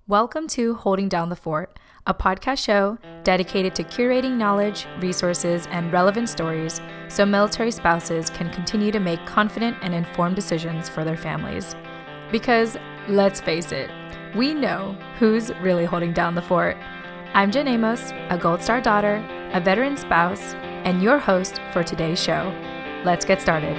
Welcome to Holding Down the Fort, a podcast show dedicated to curating knowledge, resources, and relevant stories so military spouses can continue to make confident and informed decisions for their families. Because, let's face it, we know who's really holding down the fort. I'm Jen Amos, a Gold Star daughter, a veteran spouse, and your host for today's show. Let's get started.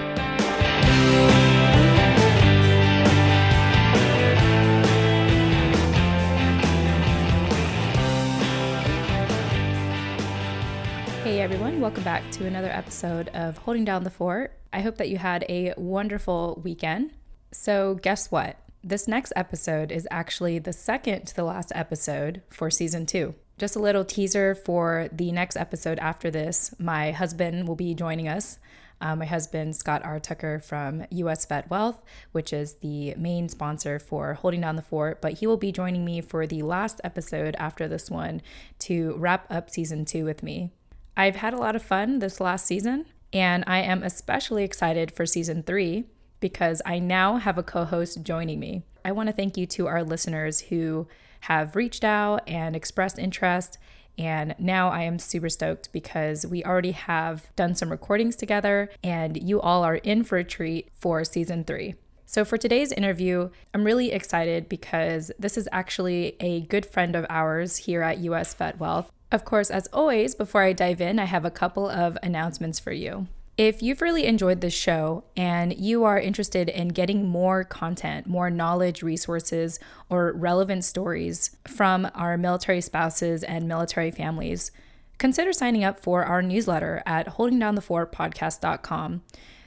Hey everyone, welcome back to another episode of Holding Down the Fort. I hope that you had a wonderful weekend. So guess what? This next episode is actually the second to the last episode for season 2. Just a little teaser for the next episode after this. My husband will be joining us. My husband, Scott R. Tucker from US VetWealth, which is the main sponsor for Holding Down the Fort, but he will be joining me for the last episode after this one to wrap up season 2 with me. I've had a lot of fun this last season, and I am especially excited for season 3 because I now have a co-host joining me. I want to thank you to our listeners who have reached out and expressed interest, and now I am super stoked because we already have done some recordings together, and you all are in for a treat for season 3. So for today's interview, I'm really excited because this is actually a good friend of ours here at US VetWealth. Of course, as always, before I dive in, I have a couple of announcements for you. If you've really enjoyed this show and you are interested in getting more content, more knowledge, resources, or relevant stories from our military spouses and military families, consider signing up for our newsletter at holdingdownthefortpodcast.com.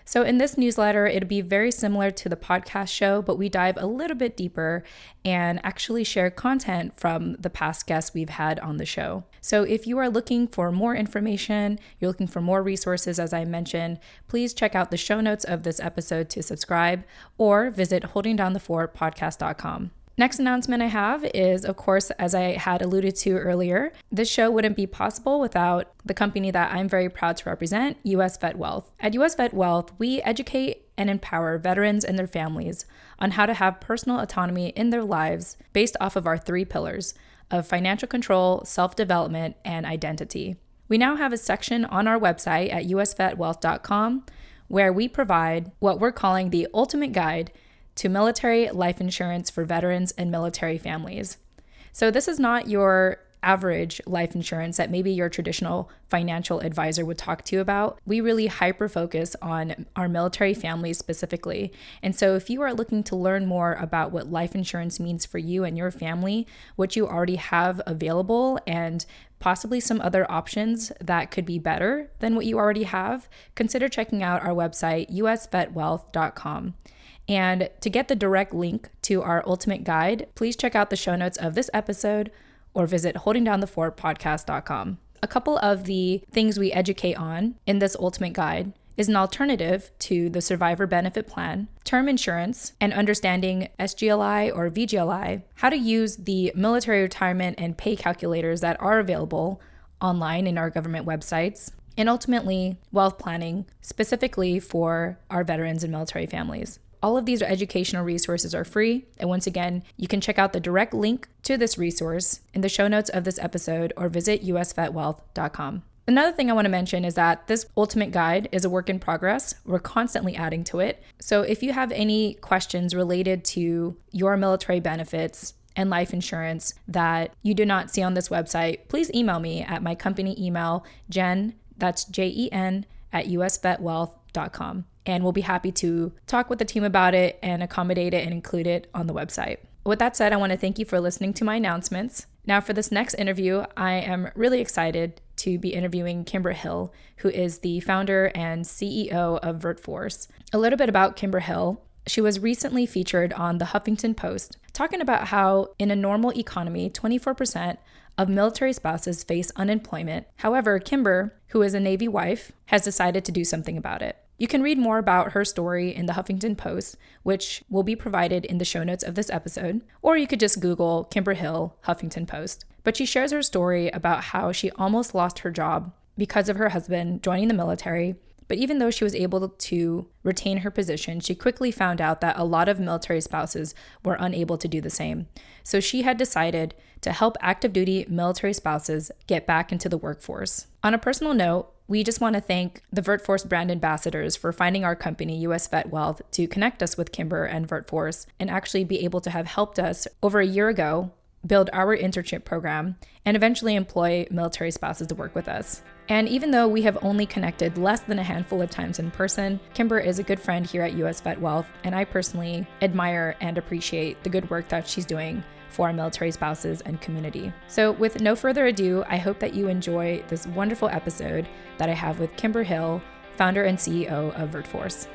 So in this newsletter, it'll be very similar to the podcast show, but we dive a little bit deeper and actually share content from the past guests we've had on the show. So if you are looking for more information, you're looking for more resources, as I mentioned, please check out the show notes of this episode to subscribe or visit holdingdownthefortpodcast.com. Next announcement I have is, of course, as I had alluded to earlier, this show wouldn't be possible without the company that I'm very proud to represent, US VetWealth. At US VetWealth, we educate and empower veterans and their families on how to have personal autonomy in their lives based off of our 3 pillars of financial control, self-development, and identity. We now have a section on our website at usvetwealth.com where we provide what we're calling the ultimate guide to military life insurance for veterans and military families. So this is not your average life insurance that maybe your traditional financial advisor would talk to you about. We really hyper-focus on our military families specifically. And so if you are looking to learn more about what life insurance means for you and your family, what you already have available, and possibly some other options that could be better than what you already have, consider checking out our website, usvetwealth.com. And to get the direct link to our ultimate guide, please check out the show notes of this episode or visit holdingdownthefortpodcast.com. A couple of the things we educate on in this ultimate guide is an alternative to the survivor benefit plan, term insurance, and understanding SGLI or VGLI, how to use the military retirement and pay calculators that are available online in our government websites, and ultimately wealth planning specifically for our veterans and military families. All of these educational resources are free, and once again, you can check out the direct link to this resource in the show notes of this episode or visit usvetwealth.com. Another thing I want to mention is that this ultimate guide is a work in progress. We're constantly adding to it. So if you have any questions related to your military benefits and life insurance that you do not see on this website, please email me at my company email, Jen, that's Jen, at usvetwealth.com. And we'll be happy to talk with the team about it and accommodate it and include it on the website. With that said, I want to thank you for listening to my announcements. Now for this next interview, I am really excited to be interviewing Kimber Hill, who is the founder and CEO of VirtForce. A little bit about Kimber Hill. She was recently featured on the Huffington Post, talking about how in a normal economy, 24% of military spouses face unemployment. However, Kimber, who is a Navy wife, has decided to do something about it. You can read more about her story in the Huffington Post, which will be provided in the show notes of this episode, or you could just Google Kimber Hill Huffington Post. But she shares her story about how she almost lost her job because of her husband joining the military, But even though she was able to retain her position, she quickly found out that a lot of military spouses were unable to do the same. So she had decided to help active duty military spouses get back into the workforce. On a personal note, we just want to thank the VirtForce brand ambassadors for finding our company, US VetWealth, to connect us with Kimber and VirtForce and actually be able to have helped us over a year ago build our internship program and eventually employ military spouses to work with us. And even though we have only connected less than a handful of times in person, Kimber is a good friend here at US VetWealth, and I personally admire and appreciate the good work that she's doing for our military spouses and community. So with no further ado, I hope that you enjoy this wonderful episode that I have with Kimber Hill, founder and CEO of VirtForce.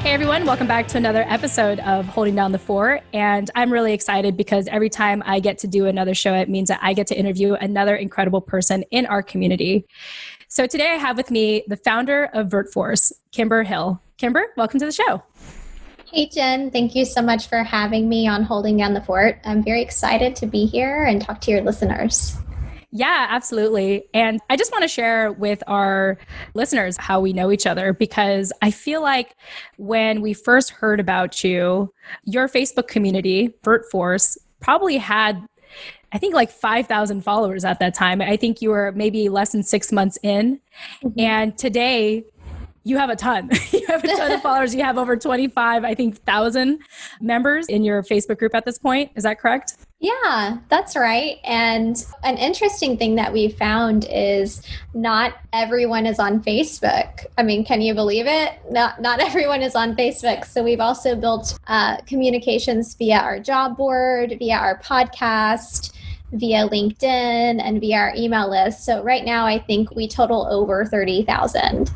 Hey everyone, welcome back to another episode of Holding Down the Fort. And I'm really excited because every time I get to do another show, it means that I get to interview another incredible person in our community. So today I have with me the founder of VirtForce, Kimber Hill. Kimber, welcome to the show. Hey Jen, thank you so much for having me on Holding Down the Fort. I'm very excited to be here and talk to your listeners. Yeah, absolutely. And I just want to share with our listeners how we know each other, because I feel like when we first heard about you, your Facebook community, VirtForce, probably had, I think, like 5,000 followers at that time. I think you were maybe less than 6 months in. Mm-hmm. And today, you have a ton. You have a ton of followers. You have over 25, I think, 1,000 members in your Facebook group at this point. Is that correct? Yeah, that's right. And an interesting thing that we found is not everyone is on Facebook. I mean, can you believe it? Not everyone is on Facebook. So we've also built communications via our job board, via our podcast, via LinkedIn, and via our email list. So right now, I think we total over 30,000.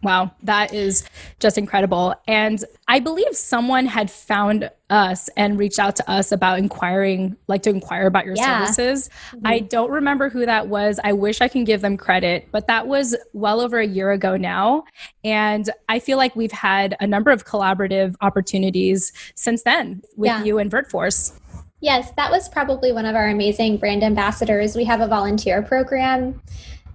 Wow, that is just incredible. And I believe someone had found us and reached out to us about to inquire about your services. Mm-hmm. I don't remember who that was. I wish I can give them credit, but that was well over a year ago now. And I feel like we've had a number of collaborative opportunities since then with you and VirtForce. Yes, that was probably one of our amazing brand ambassadors. We have a volunteer program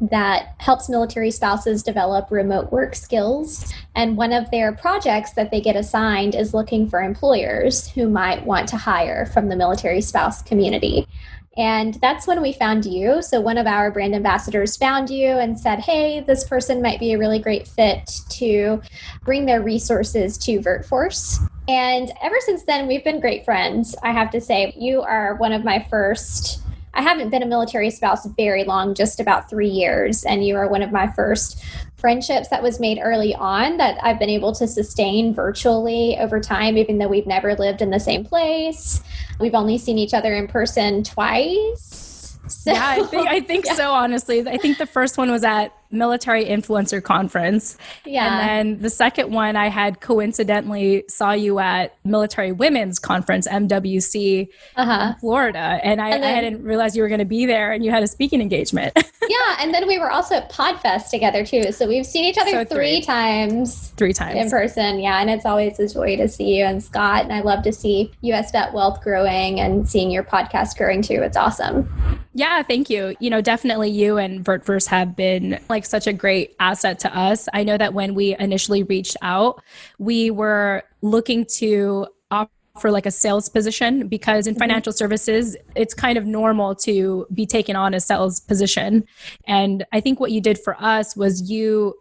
that helps military spouses develop remote work skills. And one of their projects that they get assigned is looking for employers who might want to hire from the military spouse community. And that's when we found you. So one of our brand ambassadors found you and said, hey, this person might be a really great fit to bring their resources to VirtForce. And ever since then, we've been great friends. I have to say, you are one of my first. I haven't been a military spouse very long, just about 3 years. And you are one of my first friendships that was made early on that I've been able to sustain virtually over time, even though we've never lived in the same place. We've only seen each other in person twice. So, yeah, I think so, honestly. I think the first one was at Military Influencer Conference. Yeah. And then the second one, I had coincidentally saw you at Military Women's Conference, MWC, in Florida. And I didn't realize you were going to be there and you had a speaking engagement. Yeah. And then we were also at PodFest together too. So we've seen each other three times. 3 times. In person. Yeah. And it's always a joy to see you and Scott. And I love to see US VetWealth growing and seeing your podcast growing too. It's awesome. Yeah, thank you. You know, definitely you and VirtForce have been like such a great asset to us. I know that when we initially reached out, we were looking to offer like a sales position because in financial services, it's kind of normal to be taken on a sales position. And I think what you did for us was you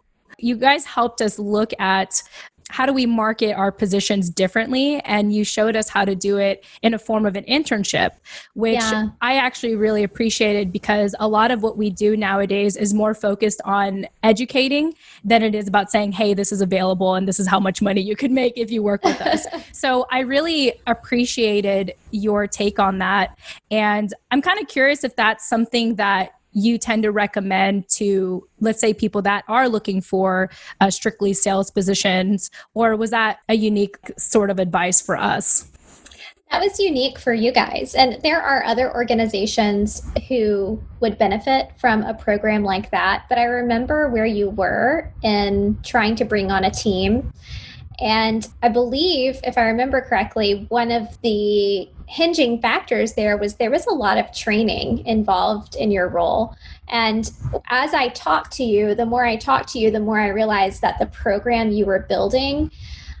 guys helped us look at how do we market our positions differently? And you showed us how to do it in a form of an internship, which I actually really appreciated because a lot of what we do nowadays is more focused on educating than it is about saying, hey, this is available and this is how much money you could make if you work with us. So I really appreciated your take on that. And I'm kind of curious if that's something that you tend to recommend to, let's say, people that are looking for strictly sales positions, or was that a unique sort of advice for us? That was unique for you guys. And there are other organizations who would benefit from a program like that. But I remember where you were in trying to bring on a team. And I believe, if I remember correctly, one of the hinging factors there was a lot of training involved in your role. And as I talked to you, the more I talked to you, the more I realized that the program you were building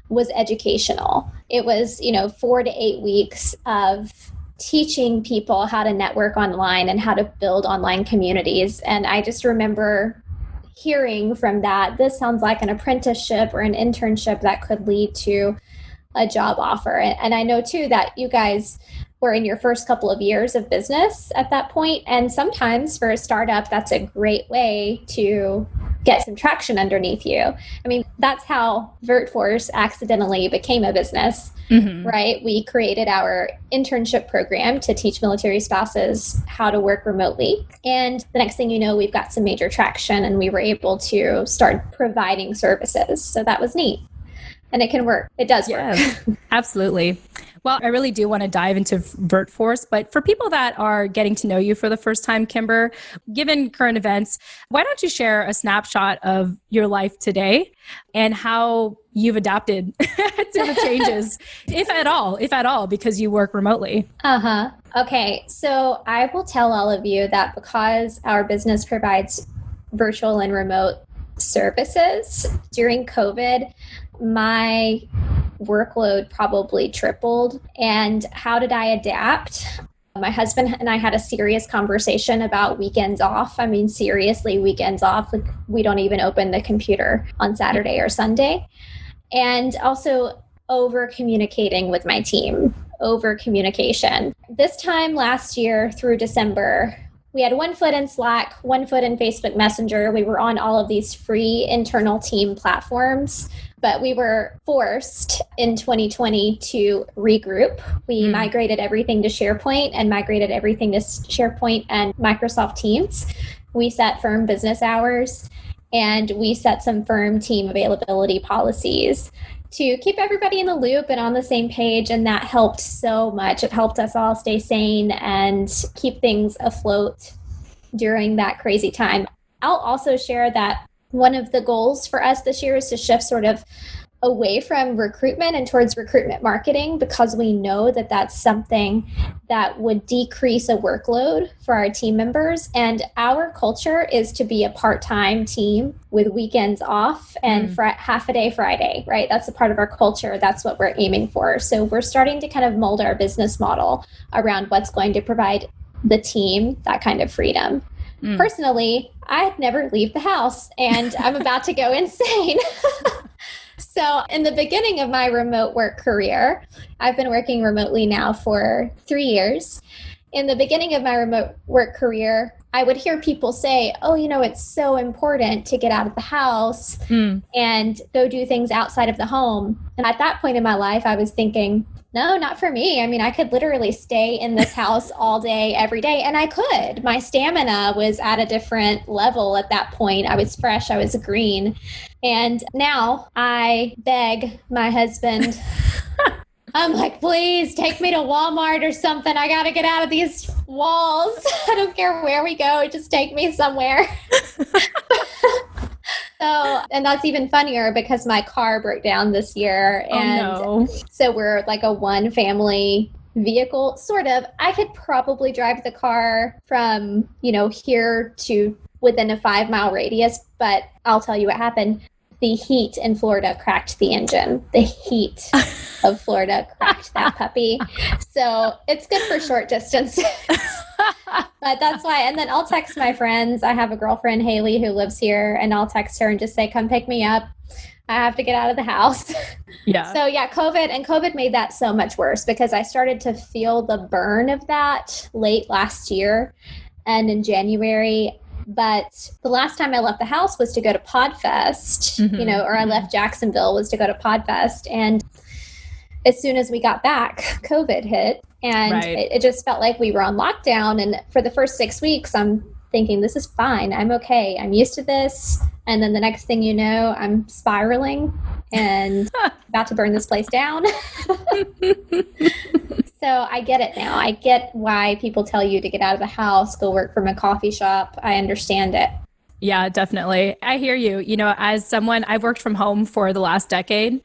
was educational. It was, 4 to 8 weeks of teaching people how to network online and how to build online communities. And I just remember hearing from that, this sounds like an apprenticeship or an internship that could lead to a job offer. And I know too that you guys were in your first couple of years of business at that point. And sometimes for a startup, that's a great way to get some traction underneath you. I mean, that's how VirtForce accidentally became a business, right? We created our internship program to teach military spouses how to work remotely. And the next thing you know, we've got some major traction and we were able to start providing services. So that was neat. And it can work. It does work. Yes, absolutely. Well, I really do want to dive into VirtForce, but for people that are getting to know you for the first time, Kimber, given current events, why don't you share a snapshot of your life today and how you've adapted to the changes, if at all, because you work remotely? Okay. So I will tell all of you that because our business provides virtual and remote services during COVID, my workload probably tripled. And how did I adapt? My husband and I had a serious conversation about weekends off. I mean, seriously, weekends off. Like, we don't even open the computer on Saturday or Sunday. And also over communicating with my team, over communication. This time last year through December, we had one foot in Slack, one foot in Facebook Messenger. We were on all of these free internal team platforms, but we were forced in 2020 to regroup. We migrated everything to SharePoint and migrated everything to SharePoint and Microsoft Teams. We set firm business hours and we set some firm team availability policies to keep everybody in the loop and on the same page. And that helped so much. It helped us all stay sane and keep things afloat during that crazy time. I'll also share that one of the goals for us this year is to shift sort of away from recruitment and towards recruitment marketing, because we know that that's something that would decrease a workload for our team members. And our culture is to be a part-time team with weekends off and half a day Friday, right? That's a part of our culture. That's what we're aiming for. So we're starting to kind of mold our business model around what's going to provide the team that kind of freedom. Personally, I never leave the house and I'm about to go insane. So in the beginning of my remote work career, I've been working remotely now for 3 years. In the beginning of my remote work career, I would hear people say, oh, it's so important to get out of the house and go do things outside of the home. And at that point in my life, I was thinking, no, not for me. I mean, I could literally stay in this house all day, every day. And I could. My stamina was at a different level at that point. I was fresh. I was green. And now I beg my husband, I'm like, please take me to Walmart or something. I got to get out of these walls. I don't care where we go. Just take me somewhere. So, and that's even funnier because my car broke down this year. And so we're like a one family vehicle, sort of. I could probably drive the car from, here to within a 5-mile radius, but I'll tell you what happened. The heat in Florida cracked the engine. The heat of Florida cracked that puppy. So it's good for short distances. But that's why. And then I'll text my friends. I have a girlfriend, Haley, who lives here, and I'll text her and just say, come pick me up. I have to get out of the house. Yeah. So yeah, COVID made that so much worse because I started to feel the burn of that late last year and in January. But the last time I left the house was to go to PodFest, or I left Jacksonville was to go to PodFest. And as soon as we got back, COVID hit. And it just felt like we were on lockdown. And for the first 6 weeks, I'm thinking, this is fine. I'm okay. I'm used to this. And then the next thing you know, I'm spiraling and about to burn this place down. So I get it now. I get why people tell you to get out of the house, go work from a coffee shop. I understand it. Yeah, definitely. I hear you. You know, as someone, I've worked from home for the last decade,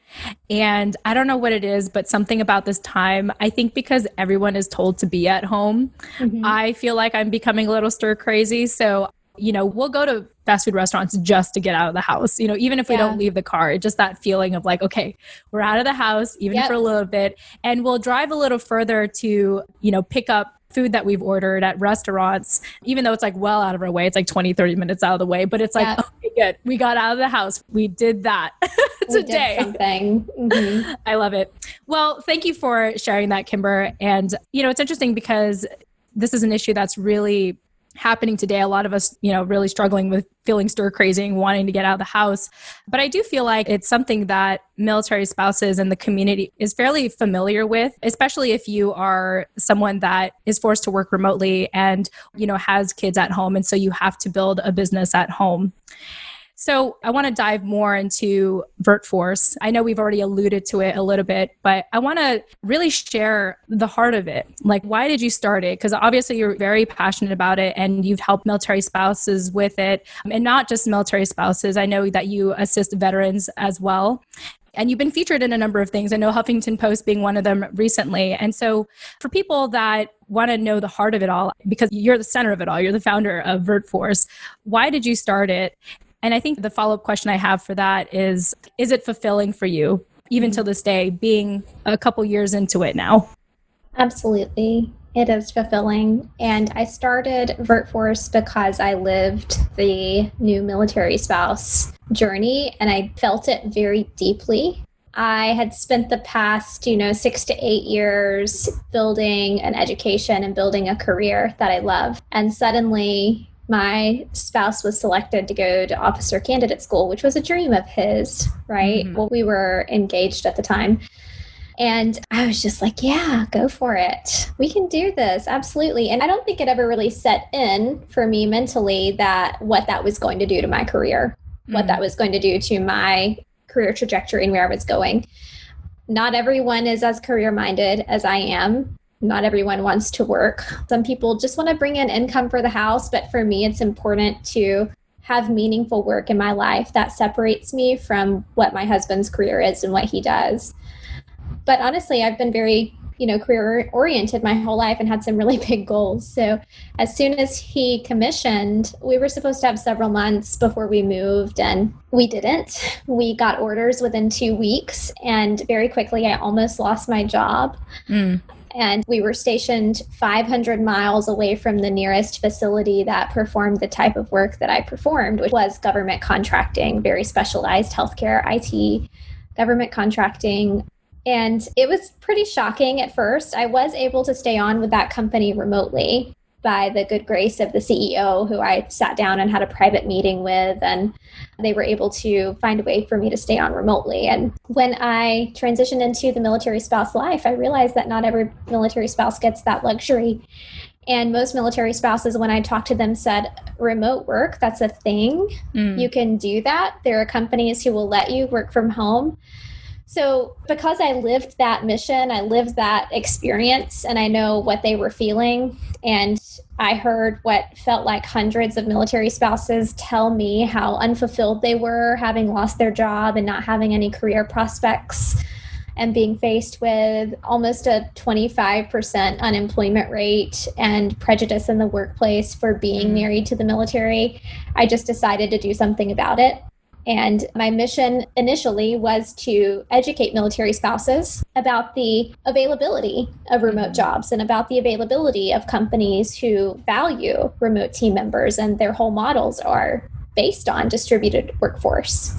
and I don't know what it is, but something about this time, I think because everyone is told to be at home, Hmm. I feel like I'm becoming a little stir crazy. So, you know, we'll go to fast food restaurants just to get out of the house. You know, even if we don't Yeah. leave the car, just that feeling of like, okay, we're out of the house, even for a Yep. little bit, and we'll drive a little further to, you know, pick up food that we've ordered at restaurants, even though it's like well out of our way. It's like 20, 30 minutes out of the way, but it's like, Yep. okay, good. We got out of the house. We did that We did today. something. Hmm. I love it. Well, thank you for sharing that, Kimber. And, you know, it's interesting because this is an issue that's really happening today. A lot of us, you know, really struggling with feeling stir crazy and wanting to get out of the house. But I do feel like it's something that military spouses and the community is fairly familiar with, especially if you are someone that is forced to work remotely and, you know, has kids at home. And so you have to build a business at home. So I want to dive more into VirtForce. I know we've already alluded to it a little bit, but I want to really share the heart of it. Like, why did you start it? Because obviously you're very passionate about it and you've helped military spouses with it. And not just military spouses. I know that you assist veterans as well. And you've been featured in a number of things. I know Huffington Post being one of them recently. And so for people that want to know the heart of it all, because you're the center of it all, you're the founder of VirtForce, why did you start it? And I think the follow-up question I have for that is it fulfilling for you, even to this day, being a couple years into it now? Absolutely. It is fulfilling. And I started VirtForce because I lived the new military spouse journey and I felt it very deeply. I had spent the past, 6 to 8 years building an education and building a career that I love. And suddenly my spouse was selected to go to officer candidate school, which was a dream of his, right? Mm-hmm. Well, we were engaged at the time. And I was just like, yeah, go for it. We can do this. Absolutely. And I don't think it ever really set in for me mentally that what that was going to do to my career, what that was going to do to my career trajectory and where I was going. Not everyone is as career minded as I am. Not everyone wants to work. Some people just want to bring in income for the house. But for me, it's important to have meaningful work in my life that separates me from what my husband's career is and what he does. But honestly, I've been very, career oriented my whole life and had some really big goals. So as soon as he commissioned, we were supposed to have several months before we moved and we didn't. We got orders within 2 weeks and very quickly I almost lost my job. And we were stationed 500 miles away from the nearest facility that performed the type of work that I performed, which was government contracting, very specialized healthcare, IT, government contracting. And it was pretty shocking at first. I was able to stay on with that company remotely by the good grace of the CEO, who I sat down and had a private meeting with, and they were able to find a way for me to stay on remotely. And when I transitioned into the military spouse life, I realized that not every military spouse gets that luxury. And most military spouses, when I talked to them, said, remote work, that's a thing. You can do that. There are companies who will let you work from home. So because I lived that mission, I lived that experience, and I know what they were feeling, and I heard what felt like hundreds of military spouses tell me how unfulfilled they were, having lost their job and not having any career prospects, and being faced with almost a 25% unemployment rate and prejudice in the workplace for being married to the military. I just decided to do something about it. And my mission initially was to educate military spouses about the availability of remote jobs and about the availability of companies who value remote team members, and their whole models are based on distributed workforce.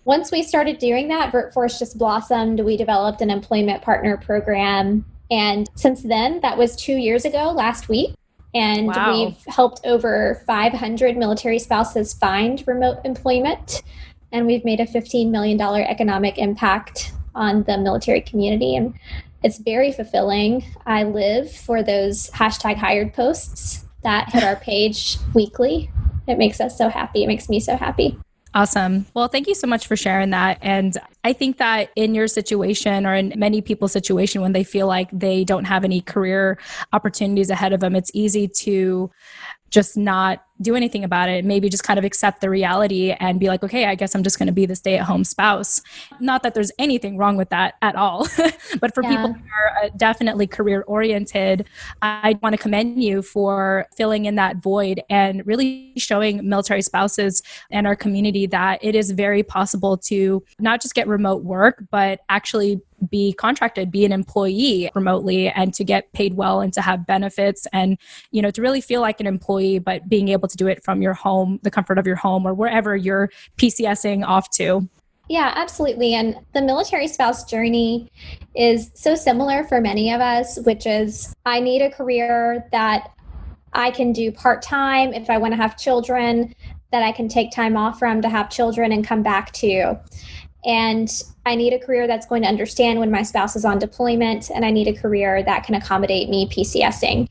Once we started doing that, VirtForce just blossomed. We developed an employment partner program. And since then, that was 2 years ago, last week. And we've helped over 500 military spouses find remote employment. And we've made a $15 million economic impact on the military community. And it's very fulfilling. I live for those #hired posts that hit our page weekly. It makes us so happy. It makes me so happy. Awesome. Well, thank you so much for sharing that. And I think that in your situation, or in many people's situation, when they feel like they don't have any career opportunities ahead of them, it's easy to just not do anything about it. Maybe just kind of accept the reality and be like, okay, I guess I'm just going to be the stay-at-home spouse. Not that there's anything wrong with that at all, but for people who are definitely career-oriented, I want to commend you for filling in that void and really showing military spouses and our community that it is very possible to not just get remote work, but actually be contracted, be an employee remotely, and to get paid well and to have benefits and, to really feel like an employee, but being able to do it from your home, the comfort of your home, or wherever you're PCSing off to. Yeah, absolutely. And the military spouse journey is so similar for many of us, which is I need a career that I can do part-time if I want to have children, that I can take time off from to have children and come back to. And I need a career that's going to understand when my spouse is on deployment, and I need a career that can accommodate me PCSing.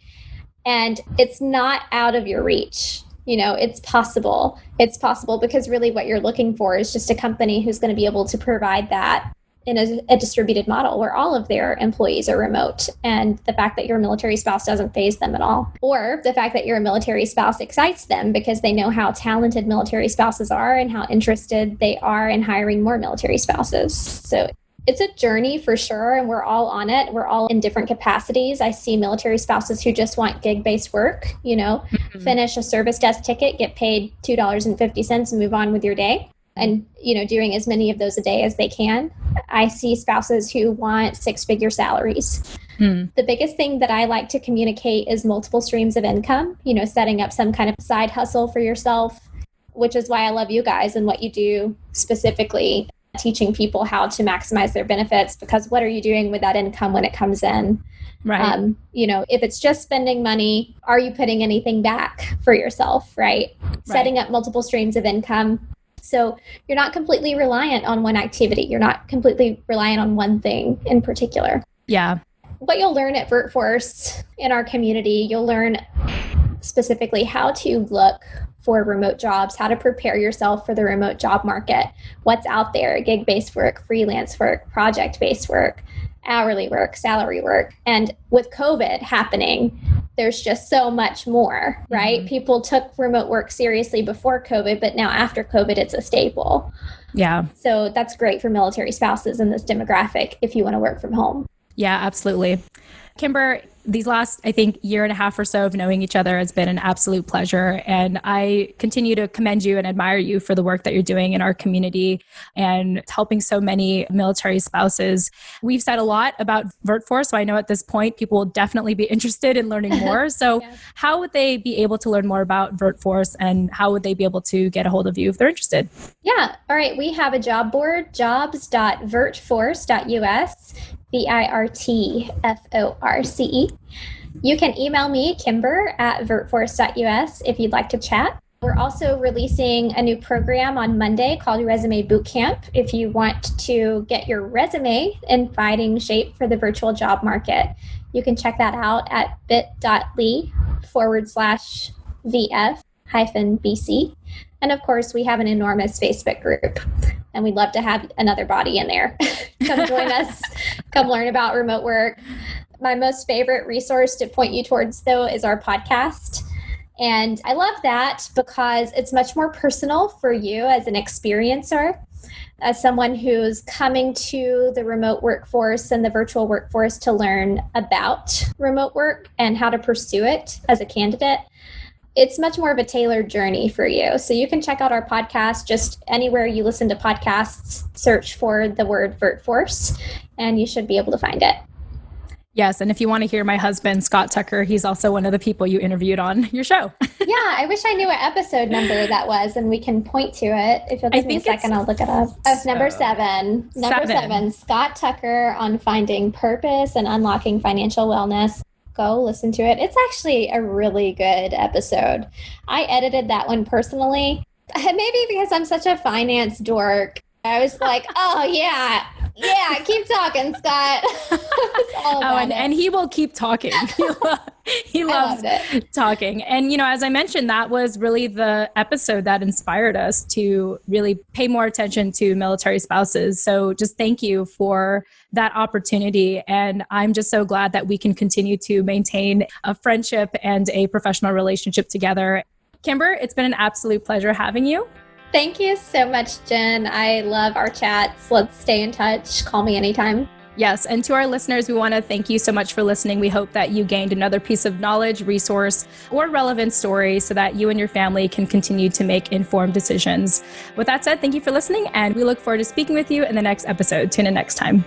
And it's not out of your reach. It's possible. It's possible because really what you're looking for is just a company who's going to be able to provide that in a distributed model where all of their employees are remote. And the fact that you're a military spouse doesn't faze them at all. Or the fact that you're a military spouse excites them because they know how talented military spouses are and how interested they are in hiring more military spouses. So it's a journey for sure, and we're all on it. We're all in different capacities. I see military spouses who just want gig-based work, finish a service desk ticket, get paid $2.50 and move on with your day. And, doing as many of those a day as they can. I see spouses who want six-figure salaries. The biggest thing that I like to communicate is multiple streams of income, setting up some kind of side hustle for yourself, which is why I love you guys and what you do specifically, teaching people how to maximize their benefits, because what are you doing with that income when it comes in? Right. If it's just spending money, are you putting anything back for yourself, right? Setting up multiple streams of income. So you're not completely reliant on one activity. You're not completely reliant on one thing in particular. Yeah. What you'll learn at VirtForce in our community, you'll learn specifically how to look for remote jobs, how to prepare yourself for the remote job market, what's out there, gig-based work, freelance work, project-based work, hourly work, salary work. And with COVID happening, there's just so much more, right? Mm-hmm. People took remote work seriously before COVID, but now after COVID, it's a staple. Yeah. So that's great for military spouses in this demographic if you want to work from home. Yeah, absolutely. Kimber, these last, I think, year and a half or so of knowing each other has been an absolute pleasure. And I continue to commend you and admire you for the work that you're doing in our community and helping so many military spouses. We've said a lot about VirtForce, so I know at this point people will definitely be interested in learning more. So how would they be able to learn more about VirtForce, and how would they be able to get a hold of you if they're interested? Yeah. All right. We have a job board, jobs.virtforce.us. VirtForce. You can email me, Kimber, at virtforce.us if you'd like to chat. We're also releasing a new program on Monday called Resume Bootcamp. If you want to get your resume in fighting shape for the virtual job market, you can check that out at bit.ly/VF-BC. And of course, we have an enormous Facebook group, and we'd love to have another body in there. Come join us, come learn about remote work. My most favorite resource to point you towards, though, is our podcast. And I love that because it's much more personal for you as an experiencer, as someone who's coming to the remote workforce and the virtual workforce to learn about remote work and how to pursue it as a candidate. It's much more of a tailored journey for you. So you can check out our podcast just anywhere you listen to podcasts, search for the word VirtForce, and you should be able to find it. Yes. And if you want to hear my husband, Scott Tucker, he's also one of the people you interviewed on your show. Yeah. I wish I knew what episode number that was, and we can point to it. If you'll give me a second, I'll look it up. Oh, number 7. Number 7, Scott Tucker on finding purpose and unlocking financial wellness. Go listen to it. It's actually a really good episode. I edited that one personally, maybe because I'm such a finance dork. I was like, oh, yeah, keep talking, Scott. And he will keep talking. He loves talking. And, as I mentioned, that was really the episode that inspired us to really pay more attention to military spouses. So just thank you for that opportunity. And I'm just so glad that we can continue to maintain a friendship and a professional relationship together. Kimber, it's been an absolute pleasure having you. Thank you so much, Jen. I love our chats. Let's stay in touch. Call me anytime. Yes, and to our listeners, we want to thank you so much for listening. We hope that you gained another piece of knowledge, resource, or relevant story so that you and your family can continue to make informed decisions. With that said, thank you for listening, and we look forward to speaking with you in the next episode. Tune in next time.